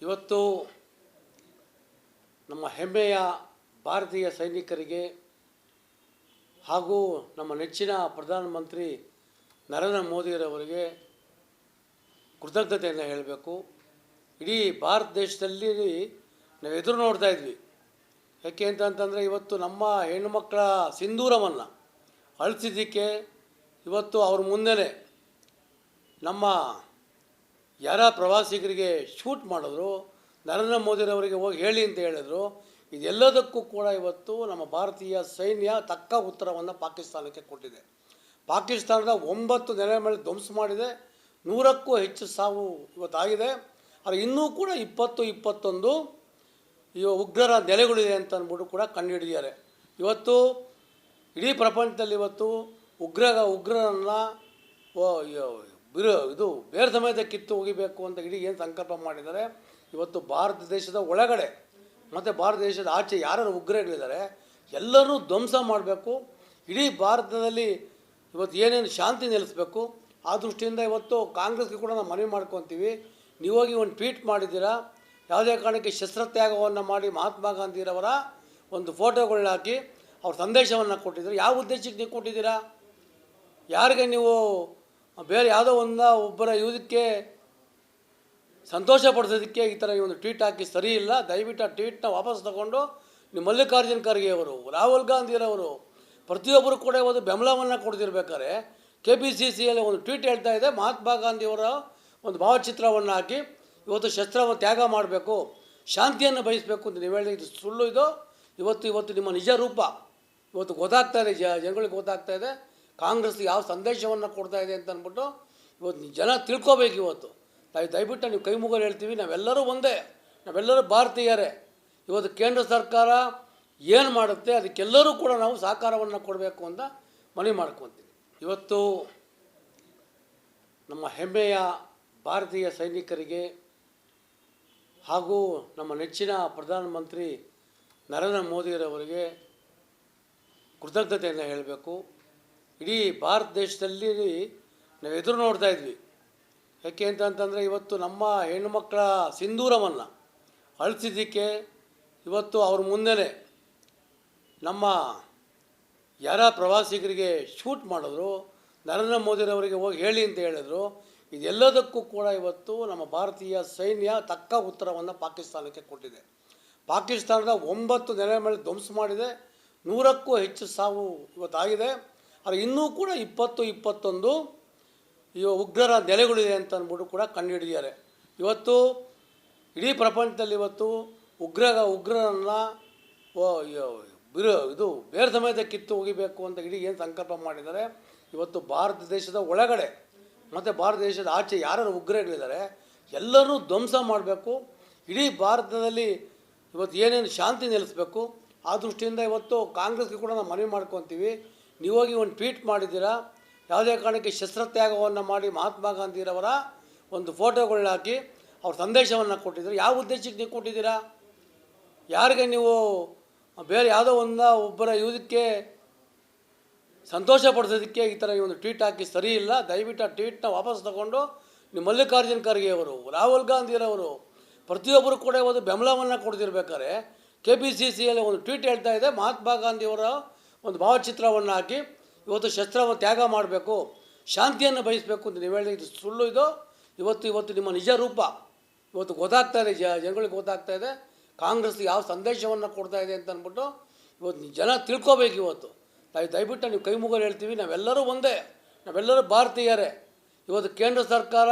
ಇವತ್ತು ನಮ್ಮ ಹೆಮ್ಮೆಯ ಭಾರತೀಯ ಸೈನಿಕರಿಗೆ ಹಾಗೂ ನಮ್ಮ ನೆಚ್ಚಿನ ಪ್ರಧಾನಮಂತ್ರಿ ನರೇಂದ್ರ ಮೋದಿಯವರಿಗೆ ಕೃತಜ್ಞತೆಯನ್ನು ಹೇಳಬೇಕು. ಇಡೀ ಭಾರತ ದೇಶದಲ್ಲಿ ನಾವು ಎದುರು ನೋಡ್ತಾ ಇದ್ವಿ. ಯಾಕೆ ಅಂತಂತಂದರೆ ಇವತ್ತು ನಮ್ಮ ಹೆಣ್ಣುಮಕ್ಕಳ ಸಿಂಧೂರವನ್ನು ಅಳಿಸಿದ್ದಕ್ಕೆ ಇವತ್ತು ಅವ್ರ ಮುಂದೆನೇ ನಮ್ಮ ಯಾರ ಪ್ರವಾಸಿಗರಿಗೆ ಶೂಟ್ ಮಾಡಿದ್ರು, ನರೇಂದ್ರ ಮೋದಿರವರಿಗೆ ಹೋಗಿ ಹೇಳಿ ಅಂತ ಹೇಳಿದ್ರು. ಇದೆಲ್ಲದಕ್ಕೂ ಕೂಡ ಇವತ್ತು ನಮ್ಮ ಭಾರತೀಯ ಸೈನ್ಯ ತಕ್ಕ ಉತ್ತರವನ್ನು ಪಾಕಿಸ್ತಾನಕ್ಕೆ ಕೊಟ್ಟಿದೆ. ಪಾಕಿಸ್ತಾನದ 9 ನೆಲೆ ಮೇಲೆ ಧ್ವಂಸ ಮಾಡಿದೆ. 100ಕ್ಕೂ ಹೆಚ್ಚು ಸಾವು ಇವತ್ತಾಗಿದೆ. ಆದರೆ ಇನ್ನೂ ಕೂಡ 20-21 ಉಗ್ರರ ನೆಲೆಗಳಿದೆ ಅಂತ ಅಂದ್ಬಿಟ್ಟು ಕೂಡ ಕಂಡುಹಿಡಿದಿದ್ದಾರೆ. ಇವತ್ತು ಇಡೀ ಪ್ರಪಂಚದಲ್ಲಿ ಇವತ್ತು ಉಗ್ರರನ್ನು ಇದು ಬೇರೆ ಸಮೇತ ಕಿತ್ತು ಹೋಗಿಬೇಕು ಅಂತ ಇಡೀ ಏನು ಸಂಕಲ್ಪ ಮಾಡಿದ್ದಾರೆ. ಇವತ್ತು ಭಾರತ ದೇಶದ ಒಳಗಡೆ ಮತ್ತು ಭಾರತ ದೇಶದ ಆಚೆ ಯಾರು ಉಗ್ರಗಳಿದ್ದಾರೆ ಎಲ್ಲರೂ ಧ್ವಂಸ ಮಾಡಬೇಕು. ಇಡೀ ಭಾರತದಲ್ಲಿ ಇವತ್ತು ಏನೇನು ಶಾಂತಿ ನೆಲೆಸಬೇಕು. ಆ ದೃಷ್ಟಿಯಿಂದ ಇವತ್ತು ಕಾಂಗ್ರೆಸ್ಗೆ ಕೂಡ ನಾವು ಮನವಿ ಮಾಡ್ಕೊತೀವಿ. ನೀವೋಗಿ ಒಂದು ಟ್ವೀಟ್ ಮಾಡಿದ್ದೀರಾ, ಯಾವುದೇ ಕಾರಣಕ್ಕೆ ಶಸ್ತ್ರತ್ಯಾಗವನ್ನು ಮಾಡಿ ಮಹಾತ್ಮ ಗಾಂಧಿರವರ ಒಂದು ಫೋಟೋಗಳನ್ನ ಹಾಕಿ ಅವ್ರ ಸಂದೇಶವನ್ನು ಕೊಟ್ಟಿದ್ದೀರಾ. ಯಾವ ಉದ್ದೇಶಕ್ಕೆ ನೀವು ಕೊಟ್ಟಿದ್ದೀರಾ? ಯಾರಿಗೆ ನೀವು ಬೇರೆ ಯಾವುದೋ ಒಬ್ಬರ ಯುದ್ಧಕ್ಕೆ ಸಂತೋಷ ಪಡಿಸೋದಕ್ಕೆ ಈ ಥರ ಒಂದು ಟ್ವೀಟ್ ಹಾಕಿ ಸರಿ ಇಲ್ಲ. ದಯವಿಟ್ಟು ಆ ಟ್ವೀಟ್ನ ವಾಪಸ್ ತಗೊಂಡು ನೀವು ಮಲ್ಲಿಕಾರ್ಜುನ್ ಖರ್ಗೆ ಅವರು, ರಾಹುಲ್ ಗಾಂಧಿರವರು ಪ್ರತಿಯೊಬ್ಬರು ಕೂಡ ಒಂದು ಬೆಂಬಲವನ್ನು ಕೊಡ್ತಿರ್ಬೇಕಾದ್ರೆ KPCCಯಲ್ಲಿ ಒಂದು ಟ್ವೀಟ್ ಹೇಳ್ತಾ ಇದೆ, ಮಹಾತ್ಮ ಗಾಂಧಿಯವರ ಒಂದು ಭಾವಚಿತ್ರವನ್ನು ಹಾಕಿ ಇವತ್ತು ಶಸ್ತ್ರವನ್ನು ತ್ಯಾಗ ಮಾಡಬೇಕು, ಶಾಂತಿಯನ್ನು ಬಯಸಬೇಕು ಅಂತ ನೀವು ಹೇಳಿದ ಇದು ಸುಳ್ಳು. ಇದು ಇವತ್ತು ನಿಮ್ಮ ನಿಜ ರೂಪ ಇವತ್ತು ಗೊತ್ತಾಗ್ತಾ ಇದೆ, ಜನಗಳಿಗೆ ಗೊತ್ತಾಗ್ತಾ ಇದೆ. ಕಾಂಗ್ರೆಸ್ ಯಾವ ಸಂದೇಶವನ್ನು ಕೊಡ್ತಾ ಇದೆ ಅಂತ ಅಂದ್ಬಿಟ್ಟು ಇವತ್ತು ಜನ ತಿಳ್ಕೊಬೇಕು. ಇವತ್ತು ದಯವಿಟ್ಟು ನೀವು ಕೈ ಮುಗಲು ಹೇಳ್ತೀವಿ, ನಾವೆಲ್ಲರೂ ಒಂದೇ, ನಾವೆಲ್ಲರೂ ಭಾರತೀಯರೇ. ಇವತ್ತು ಕೇಂದ್ರ ಸರ್ಕಾರ ಏನು ಮಾಡುತ್ತೆ ಅದಕ್ಕೆಲ್ಲರೂ ಕೂಡ ನಾವು ಸಹಕಾರವನ್ನು ಕೊಡಬೇಕು ಅಂತ ಮನವಿ ಮಾಡ್ಕೊತೀವಿ. ಇವತ್ತು ನಮ್ಮ ಹೆಮ್ಮೆಯ ಭಾರತೀಯ ಸೈನಿಕರಿಗೆ ಹಾಗೂ ನಮ್ಮ ನೆಚ್ಚಿನ ಪ್ರಧಾನಮಂತ್ರಿ ನರೇಂದ್ರ ಮೋದಿಯವರಿಗೆ ಕೃತಜ್ಞತೆಯನ್ನು ಹೇಳಬೇಕು. ಇಡೀ ಭಾರತ ದೇಶದಲ್ಲಿ ನಾವು ಎದುರು ನೋಡ್ತಾ ಇದ್ವಿ. ಯಾಕೆ ಅಂತಂತಂದರೆ ಇವತ್ತು ನಮ್ಮ ಹೆಣ್ಣುಮಕ್ಕಳ ಸಿಂಧೂರವನ್ನು ಅಳಿಸಿದ್ದಕ್ಕೆ ಇವತ್ತು ಅವ್ರ ಮುಂದೆನೇ ನಮ್ಮ ಯಾರ ಪ್ರವಾಸಿಗರಿಗೆ ಶೂಟ್ ಮಾಡಿದ್ರು, ನರೇಂದ್ರ ಮೋದಿರವರಿಗೆ ಹೋಗಿ ಹೇಳಿ ಅಂತ ಹೇಳಿದ್ರು. ಇದೆಲ್ಲದಕ್ಕೂ ಕೂಡ ಇವತ್ತು ನಮ್ಮ ಭಾರತೀಯ ಸೈನ್ಯ ತಕ್ಕ ಉತ್ತರವನ್ನು ಪಾಕಿಸ್ತಾನಕ್ಕೆ ಕೊಟ್ಟಿದೆ. ಪಾಕಿಸ್ತಾನದ 9 ನೆಲೆ ಮೇಲೆ ಧ್ವಂಸ ಮಾಡಿದೆ. 100ಕ್ಕೂ ಹೆಚ್ಚು ಸಾವು ಇವತ್ತಾಗಿದೆ. ಆದರೆ ಇನ್ನೂ ಕೂಡ 20-21 ಉಗ್ರರ ನೆಲೆಗಳಿದೆ ಅಂತ ಅಂದ್ಬಿಟ್ಟು ಕೂಡ ಕಂಡುಹಿಡಿದಿದ್ದಾರೆ. ಇವತ್ತು ಇಡೀ ಪ್ರಪಂಚದಲ್ಲಿ ಇವತ್ತು ಉಗ್ರರನ್ನು ಇದು ಬೇರೆ ಸಮೇತ ಕಿತ್ತು ಹೋಗಿಬೇಕು ಅಂತ ಇಡೀ ಏನು ಸಂಕಲ್ಪ ಮಾಡಿದ್ದಾರೆ. ಇವತ್ತು ಭಾರತ ದೇಶದ ಒಳಗಡೆ ಮತ್ತು ಭಾರತ ದೇಶದ ಆಚೆ ಯಾರು ಉಗ್ರಗಳಿದ್ದಾರೆ ಎಲ್ಲರೂ ಧ್ವಂಸ ಮಾಡಬೇಕು. ಇಡೀ ಭಾರತದಲ್ಲಿ ಇವತ್ತು ಏನೇನು ಶಾಂತಿ ನೆಲೆಸಬೇಕು. ಆ ದೃಷ್ಟಿಯಿಂದ ಇವತ್ತು ಕಾಂಗ್ರೆಸ್ಗೆ ಕೂಡ ನಾವು ಮನವಿ ಮಾಡ್ಕೊತೀವಿ. ನೀವೋಗಿ ಒಂದು ಟ್ವೀಟ್ ಮಾಡಿದ್ದೀರಾ, ಯಾವುದೇ ಕಾರಣಕ್ಕೆ ಶಸ್ತ್ರತ್ಯಾಗವನ್ನು ಮಾಡಿ ಮಹಾತ್ಮ ಗಾಂಧಿರವರ ಒಂದು ಫೋಟೋಗಳನ್ನ ಹಾಕಿ ಅವ್ರ ಸಂದೇಶವನ್ನು ಕೊಟ್ಟಿದ್ದೀರಾ. ಯಾವ ಉದ್ದೇಶಕ್ಕೆ ನೀವು ಕೊಟ್ಟಿದ್ದೀರಾ? ಯಾರಿಗೆ ನೀವು ಬೇರೆ ಯಾವುದೋ ಒಬ್ಬರ ಯುದ್ಧಕ್ಕೆ ಸಂತೋಷ ಪಡಿಸೋದಕ್ಕೆ ಈ ಥರ ಒಂದು ಟ್ವೀಟ್ ಹಾಕಿ ಸರಿ ಇಲ್ಲ. ದಯವಿಟ್ಟು ಆ ಟ್ವೀಟ್ನ ವಾಪಸ್ ತಗೊಂಡು ನೀವು ಮಲ್ಲಿಕಾರ್ಜುನ್ ಖರ್ಗೆ ಅವರು, ರಾಹುಲ್ ಗಾಂಧಿರವರು ಪ್ರತಿಯೊಬ್ಬರು ಕೂಡ ಒಂದು ಬೆಂಬಲವನ್ನು ಕೊಡ್ತಿರ್ಬೇಕಾದ್ರೆ KPCCಯಲ್ಲಿ ಒಂದು ಟ್ವೀಟ್ ಹೇಳ್ತಾ ಇದೆ, ಮಹಾತ್ಮ ಗಾಂಧಿಯವರ ಒಂದು ಭಾವಚಿತ್ರವನ್ನು ಹಾಕಿ ಇವತ್ತು ಶಸ್ತ್ರವನ್ನು ತ್ಯಾಗ ಮಾಡಬೇಕು, ಶಾಂತಿಯನ್ನು ಬಯಸಬೇಕು ಅಂತ ನೀವು ಹೇಳಿದ ಇದು ಸುಳ್ಳು. ಇದು ಇವತ್ತು ನಿಮ್ಮ ನಿಜ ರೂಪ ಇವತ್ತು ಗೊತ್ತಾಗ್ತಾ ಇದೆ, ಜನಗಳಿಗೆ ಗೊತ್ತಾಗ್ತಾ ಇದೆ. ಕಾಂಗ್ರೆಸ್ ಯಾವ ಸಂದೇಶವನ್ನು ಕೊಡ್ತಾ ಇದೆ ಅಂತ ಅಂದ್ಬಿಟ್ಟು ಇವತ್ತು ಜನ ತಿಳ್ಕೊಬೇಕು. ಇವತ್ತು ದಯವಿಟ್ಟು ನೀವು ಕೈ ಮುಗಲು ಹೇಳ್ತೀವಿ, ನಾವೆಲ್ಲರೂ ಒಂದೇ, ನಾವೆಲ್ಲರೂ ಭಾರತೀಯರೇ. ಇವತ್ತು ಕೇಂದ್ರ ಸರ್ಕಾರ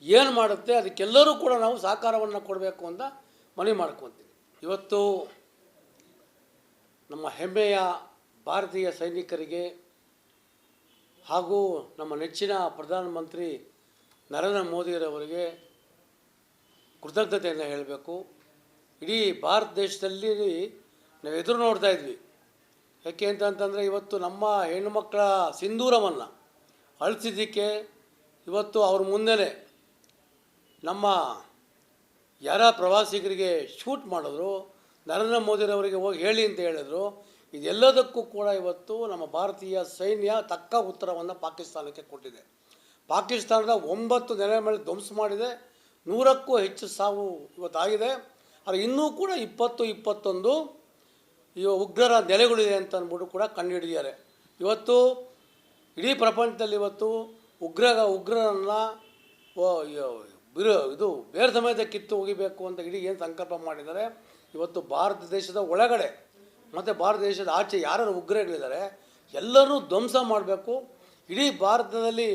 ಏನು ಮಾಡುತ್ತೆ ಅದಕ್ಕೆಲ್ಲರೂ ಕೂಡ ನಾವು ಸಹಕಾರವನ್ನು ಕೊಡಬೇಕು ಅಂತ ಮನವಿ ಮಾಡ್ಕೊತೀವಿ. ಇವತ್ತು ನಮ್ಮ ಹೆಮ್ಮೆಯ ಭಾರತೀಯ ಸೈನಿಕರಿಗೆ ಹಾಗೂ ನಮ್ಮ ನೆಚ್ಚಿನ ಪ್ರಧಾನಮಂತ್ರಿ ನರೇಂದ್ರ ಮೋದಿಯವರಿಗೆ ಕೃತಜ್ಞತೆಯನ್ನು ಹೇಳಬೇಕು. ಇಡೀ ಭಾರತ ದೇಶದಲ್ಲಿ ನಾವು ಎದುರು ನೋಡ್ತಾ ಇದ್ವಿ. ಯಾಕೆ ಅಂತಂತಂದರೆ ಇವತ್ತು ನಮ್ಮ ಹೆಣ್ಣುಮಕ್ಕಳ ಸಿಂಧೂರವನ್ನು ಅಳಿಸಿದ್ದಕ್ಕೆ ಇವತ್ತು ಅವ್ರ ಮುಂದೆನೇ ನಮ್ಮ ಯಾರ ಪ್ರವಾಸಿಗರಿಗೆ ಶೂಟ್ ಮಾಡಿದ್ರು, ನರೇಂದ್ರ ಮೋದಿರವರಿಗೆ ಹೋಗಿ ಹೇಳಿ ಅಂತ ಹೇಳಿದ್ರು. ಇದೆಲ್ಲದಕ್ಕೂ ಕೂಡ ಇವತ್ತು ನಮ್ಮ ಭಾರತೀಯ ಸೈನ್ಯ ತಕ್ಕ ಉತ್ತರವನ್ನು ಪಾಕಿಸ್ತಾನಕ್ಕೆ ಕೊಟ್ಟಿದೆ. ಪಾಕಿಸ್ತಾನದ 9 ನೆಲೆ ಮೇಲೆ ಧ್ವಂಸ ಮಾಡಿದೆ. 100ಕ್ಕೂ ಹೆಚ್ಚು ಸಾವು ಇವತ್ತಾಗಿದೆ. ಆದರೆ ಇನ್ನೂ ಕೂಡ 21 ಉಗ್ರರ ನೆಲೆಗಳಿದೆ ಅಂತ ಅಂದ್ಬಿಟ್ಟು ಕೂಡ ಕಂಡುಹಿಡಿದಿದ್ದಾರೆ. ಇವತ್ತು ಇಡೀ ಪ್ರಪಂಚದಲ್ಲಿ ಇವತ್ತು ಉಗ್ರರನ್ನು ಇದು ಬೇರೆ ಸಮೇತ ಕಿತ್ತು ಹೋಗಿಬೇಕು ಅಂತ ಇಡೀ ಏನು ಸಂಕಲ್ಪ ಮಾಡಿದ್ದಾರೆ. ಇವತ್ತು ಭಾರತ ದೇಶದ ಒಳಗಡೆ ಮತ್ತು ಭಾರತ ದೇಶದ ಆಚೆ ಯಾರು ಉಗ್ರಗಳಿದ್ದಾರೆ ಎಲ್ಲರೂ ಧ್ವಂಸ ಮಾಡಬೇಕು. ಇಡೀ ಭಾರತದಲ್ಲಿ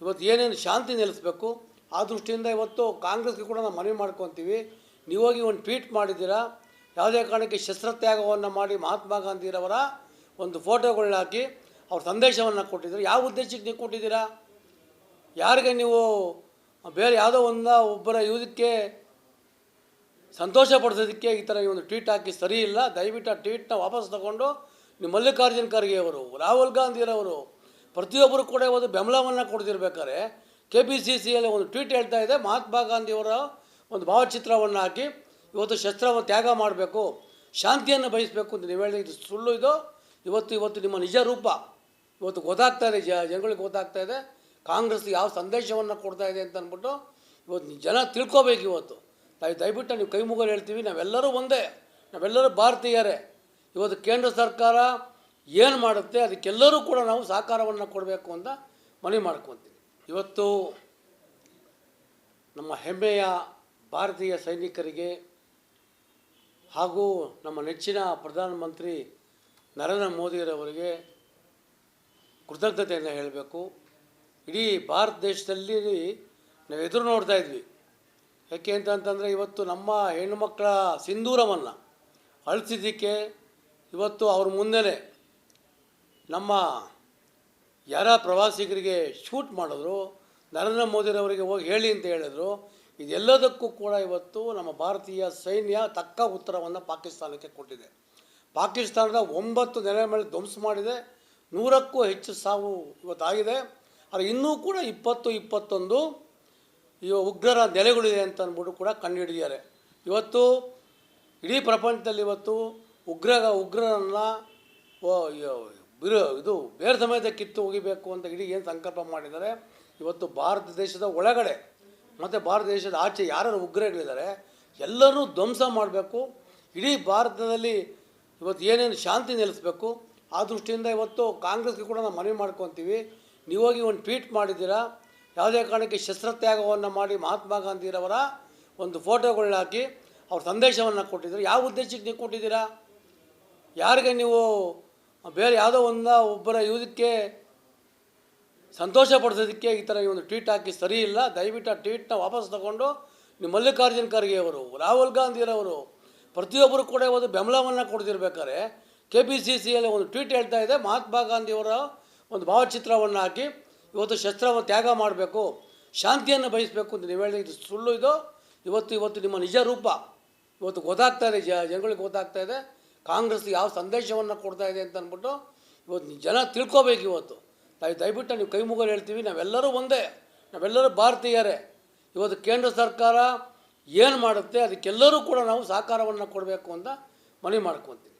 ಇವತ್ತು ಏನೇನು ಶಾಂತಿ ನೆಲೆಸಬೇಕು. ಆ ದೃಷ್ಟಿಯಿಂದ ಇವತ್ತು ಕಾಂಗ್ರೆಸ್ಗೆ ಕೂಡ ನಾವು ಮನವಿ ಮಾಡ್ಕೊತೀವಿ. ನೀವೋಗಿ ಒಂದು ಟ್ವೀಟ್ ಮಾಡಿದ್ದೀರಾ, ಯಾವುದೇ ಕಾರಣಕ್ಕೆ ಶಸ್ತ್ರತ್ಯಾಗವನ್ನು ಮಾಡಿ ಮಹಾತ್ಮ ಗಾಂಧಿರವರ ಒಂದು ಫೋಟೋಗಳನ್ನ ಹಾಕಿ ಅವ್ರ ಸಂದೇಶವನ್ನು ಕೊಟ್ಟಿದ್ದೀರಾ. ಯಾವ ಉದ್ದೇಶಕ್ಕೆ ನೀವು ಕೊಟ್ಟಿದ್ದೀರಾ? ಯಾರಿಗೆ ನೀವು ಬೇರೆ ಯಾವುದೋ ಒಬ್ಬರ ಇದಕ್ಕೆ ಸಂತೋಷ ಪಡಿಸೋದಕ್ಕೆ ಈ ಥರ ಒಂದು ಟ್ವೀಟ್ ಹಾಕಿ ಸರಿ ಇಲ್ಲ. ದಯವಿಟ್ಟು ಆ ಟ್ವೀಟ್ನ ವಾಪಸ್ ತಗೊಂಡು ನೀವು ಮಲ್ಲಿಕಾರ್ಜುನ್ ಖರ್ಗೆ ಅವರು, ರಾಹುಲ್ ಗಾಂಧಿರವರು ಪ್ರತಿಯೊಬ್ಬರು ಕೂಡ ಒಂದು ಬೆಂಬಲವನ್ನು ಕೊಡ್ತಿರ್ಬೇಕಾದ್ರೆ KPCCಯಲ್ಲಿ ಒಂದು ಟ್ವೀಟ್ ಹೇಳ್ತಾ ಇದೆ, ಮಹಾತ್ಮ ಗಾಂಧಿಯವರ ಒಂದು ಭಾವಚಿತ್ರವನ್ನು ಹಾಕಿ ಇವತ್ತು ಶಸ್ತ್ರವನ್ನು ತ್ಯಾಗ ಮಾಡಬೇಕು, ಶಾಂತಿಯನ್ನು ಬಯಸಬೇಕು ಅಂತ ನೀವು ಹೇಳಿದ ಇದು ಸುಳ್ಳು. ಇದು ಇವತ್ತು ನಿಮ್ಮ ನಿಜ ರೂಪ ಇವತ್ತು ಗೊತ್ತಾಗ್ತಾ ಇದೆ, ಜನಗಳಿಗೆ ಗೊತ್ತಾಗ್ತಾ ಇದೆ ಕಾಂಗ್ರೆಸ್ ಯಾವ ಸಂದೇಶವನ್ನು ಕೊಡ್ತಾ ಇದೆ ಅಂತ ಅಂದ್ಬಿಟ್ಟು ಇವತ್ತು ಜನ ತಿಳ್ಕೊಬೇಕು. ಇವತ್ತು ದಯವಿಟ್ಟು ನೀವು ಕೈ ಮುಗಿದು ಹೇಳ್ತೀವಿ, ನಾವೆಲ್ಲರೂ ಒಂದೇ, ನಾವೆಲ್ಲರೂ ಭಾರತೀಯರೇ. ಇವತ್ತು ಕೇಂದ್ರ ಸರ್ಕಾರ ಏನು ಮಾಡುತ್ತೆ ಅದಕ್ಕೆಲ್ಲರೂ ಕೂಡ ನಾವು ಸಹಕಾರವನ್ನು ಕೊಡಬೇಕು ಅಂತ ಮನವಿ ಮಾಡ್ಕೊತೀವಿ. ಇವತ್ತು ನಮ್ಮ ಹೆಮ್ಮೆಯ ಭಾರತೀಯ ಸೈನಿಕರಿಗೆ ಹಾಗೂ ನಮ್ಮ ನೆಚ್ಚಿನ ಪ್ರಧಾನಮಂತ್ರಿ ನರೇಂದ್ರ ಮೋದಿಯವರಿಗೆ ಕೃತಜ್ಞತೆಯನ್ನು ಹೇಳಬೇಕು. ಇಡೀ ಭಾರತ ದೇಶದಲ್ಲಿ ನಾವು ಎದುರು ನೋಡ್ತಾ ಇದ್ವಿ. ಯಾಕೆ ಅಂತಂತಂದರೆ ಇವತ್ತು ನಮ್ಮ ಹೆಣ್ಣುಮಕ್ಕಳ ಸಿಂಧೂರವನ್ನು ಅಳಿಸಿದ್ದಕ್ಕೆ ಇವತ್ತು ಅವ್ರ ಮುಂದೆನೇ ನಮ್ಮ ಯಾರ ಪ್ರವಾಸಿಗರಿಗೆ ಶೂಟ್ ಮಾಡಿದ್ರು, ನರೇಂದ್ರ ಮೋದಿರವರಿಗೆ ಹೋಗಿ ಹೇಳಿ ಅಂತ ಹೇಳಿದ್ರು. ಇದೆಲ್ಲದಕ್ಕೂ ಕೂಡ ಇವತ್ತು ನಮ್ಮ ಭಾರತೀಯ ಸೈನ್ಯ ತಕ್ಕ ಉತ್ತರವನ್ನು ಪಾಕಿಸ್ತಾನಕ್ಕೆ ಕೊಟ್ಟಿದೆ. ಪಾಕಿಸ್ತಾನದ 9 ನೆಲೆ ಮೇಲೆ ಧ್ವಂಸ ಮಾಡಿದೆ. 100ಕ್ಕೂ ಹೆಚ್ಚು ಸಾವು ಇವತ್ತಾಗಿದೆ. ಆದರೆ ಇನ್ನೂ ಕೂಡ 21 ಉಗ್ರರ ನೆಲೆಗಳಿದೆ ಅಂತ ಅಂದ್ಬಿಟ್ಟು ಕೂಡ ಕಂಡುಹಿಡಿದಿದ್ದಾರೆ. ಇವತ್ತು ಇಡೀ ಪ್ರಪಂಚದಲ್ಲಿ ಇವತ್ತು ಉಗ್ರರನ್ನು ಇದು ಬೇರೆ ಸಮೇತ ಕಿತ್ತು ಹೋಗಿಬೇಕು ಅಂತ ಇಡೀ ಏನು ಸಂಕಲ್ಪ ಮಾಡಿದ್ದಾರೆ. ಇವತ್ತು ಭಾರತ ದೇಶದ ಒಳಗಡೆ ಮತ್ತು ಭಾರತ ದೇಶದ ಆಚೆ ಯಾರು ಉಗ್ರಗಳಿದ್ದಾರೆ ಎಲ್ಲರೂ ಧ್ವಂಸ ಮಾಡಬೇಕು. ಇಡೀ ಭಾರತದಲ್ಲಿ ಇವತ್ತು ಏನೇನು ಶಾಂತಿ ನೆಲೆಸಬೇಕು. ಆ ದೃಷ್ಟಿಯಿಂದ ಇವತ್ತು ಕಾಂಗ್ರೆಸ್ಗೆ ಕೂಡ ನಾವು ಮನವಿ ಮಾಡ್ಕೊತೀವಿ. ನೀವೋಗಿ ಒಂದು ಟ್ವೀಟ್ ಮಾಡಿದ್ದೀರಾ, ಯಾವುದೇ ಕಾರಣಕ್ಕೆ ಶಸ್ತ್ರತ್ಯಾಗವನ್ನು ಮಾಡಿ ಮಹಾತ್ಮ ಗಾಂಧಿರವರ ಒಂದು ಫೋಟೋಗಳನ್ನ ಹಾಕಿ ಅವ್ರ ಸಂದೇಶವನ್ನು ಕೊಟ್ಟಿದ್ದೀರಾ. ಯಾವ ಉದ್ದೇಶಕ್ಕೆ ನೀವು ಕೊಟ್ಟಿದ್ದೀರಾ? ಯಾರಿಗೆ ನೀವು ಬೇರೆ ಯಾವುದೋ ಒಬ್ಬರ ಇದಕ್ಕೆ ಸಂತೋಷ ಪಡಿಸೋದಕ್ಕೆ ಈ ಥರ ಒಂದು ಟ್ವೀಟ್ ಹಾಕಿ ಸರಿ ಇಲ್ಲ. ದಯವಿಟ್ಟು ಆ ಟ್ವೀಟ್ನ ವಾಪಸ್ ತಗೊಂಡು ನೀವು ಮಲ್ಲಿಕಾರ್ಜುನ್ ಖರ್ಗೆ ಅವರು, ರಾಹುಲ್ ಗಾಂಧಿರವರು ಪ್ರತಿಯೊಬ್ಬರು ಕೂಡ ಒಂದು ಬೆಂಬಲವನ್ನು ಕೊಡ್ತಿರ್ಬೇಕಾದ್ರೆ KPCCಯಲ್ಲಿ ಒಂದು ಟ್ವೀಟ್ ಹೇಳ್ತಾ ಇದೆ, ಮಹಾತ್ಮ ಗಾಂಧಿಯವರ ಒಂದು ಭಾವಚಿತ್ರವನ್ನು ಹಾಕಿ ಇವತ್ತು ಶಸ್ತ್ರವನ್ನು ತ್ಯಾಗ ಮಾಡಬೇಕು, ಶಾಂತಿಯನ್ನು ಬಯಸಬೇಕು ಅಂತ ನೀವು ಹೇಳಿದ ಇದು ಸುಳ್ಳು. ಇದು ಇವತ್ತು ನಿಮ್ಮ ನಿಜ ರೂಪ ಇವತ್ತು ಗೊತ್ತಾಗ್ತಾ ಇದೆ, ಜನಗಳಿಗೆ ಗೊತ್ತಾಗ್ತಾ ಇದೆ ಕಾಂಗ್ರೆಸ್ ಯಾವ ಸಂದೇಶವನ್ನು ಕೊಡ್ತಾ ಇದೆ ಅಂತ ಅಂದ್ಬಿಟ್ಟು ಇವತ್ತು ಜನ ತಿಳ್ಕೊಬೇಕು. ಇವತ್ತು ದಯವಿಟ್ಟು ನೀವು ಕೈ ಮುಗಿದು ಹೇಳ್ತೀವಿ, ನಾವೆಲ್ಲರೂ ಒಂದೇ, ನಾವೆಲ್ಲರೂ ಭಾರತೀಯರೇ. ಇವತ್ತು ಕೇಂದ್ರ ಸರ್ಕಾರ ಏನು ಮಾಡುತ್ತೆ ಅದಕ್ಕೆಲ್ಲರೂ ಕೂಡ ನಾವು ಸಹಕಾರವನ್ನು ಕೊಡಬೇಕು ಅಂತ ಮನವಿ ಮಾಡ್ಕೊತೀವಿ.